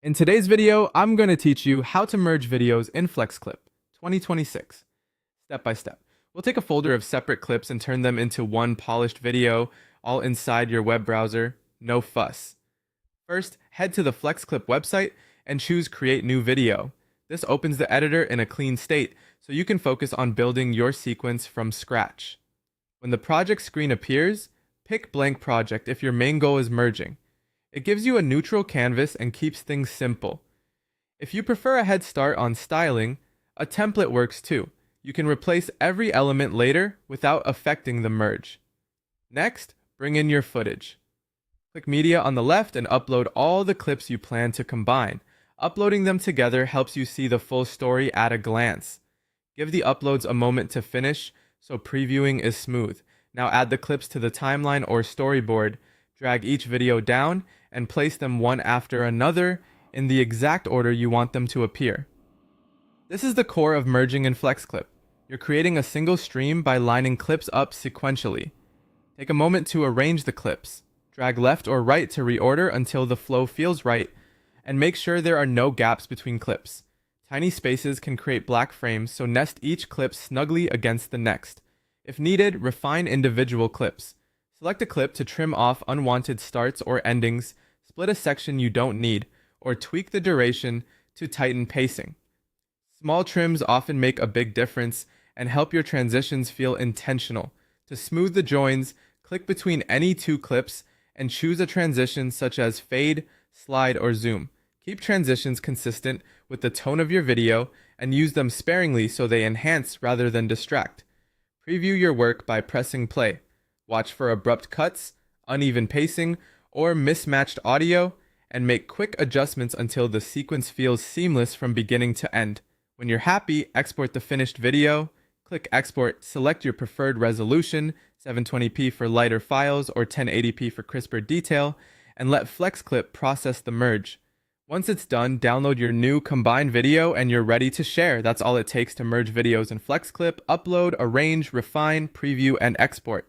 In today's video, I'm going to teach you how to merge videos in FlexClip 2026, step by step. We'll take a folder of separate clips and turn them into one polished video, all inside your web browser. No fuss. First, head to the FlexClip website and choose Create New Video. This opens the editor in a clean state, so you can focus on building your sequence from scratch. When the project screen appears, pick Blank Project if your main goal is merging. It gives you a neutral canvas and keeps things simple. If you prefer a head start on styling, a template works too. You can replace every element later without affecting the merge. Next, bring in your footage. Click Media on the left and upload all the clips you plan to combine. Uploading them together helps you see the full story at a glance. Give the uploads a moment to finish so previewing is smooth. Now add the clips to the timeline or storyboard. Drag each video down and place them one after another in the exact order you want them to appear. This is the core of merging in FlexClip. You're creating a single stream by lining clips up sequentially. Take a moment to arrange the clips. Drag left or right to reorder until the flow feels right, and make sure there are no gaps between clips. Tiny spaces can create black frames, so nest each clip snugly against the next. If needed, refine individual clips. Select a clip to trim off unwanted starts or endings, split a section you don't need, or tweak the duration to tighten pacing. Small trims often make a big difference and help your transitions feel intentional. To smooth the joins, click between any two clips and choose a transition such as fade, slide, or zoom. Keep transitions consistent with the tone of your video and use them sparingly so they enhance rather than distract. Preview your work by pressing play. Watch for abrupt cuts, uneven pacing, or mismatched audio, and make quick adjustments until the sequence feels seamless from beginning to end. When you're happy, export the finished video. Click Export, select your preferred resolution, 720p for lighter files or 1080p for crisper detail, and let FlexClip process the merge. Once it's done, download your new combined video and you're ready to share. That's all it takes to merge videos in FlexClip: upload, arrange, refine, preview, and export.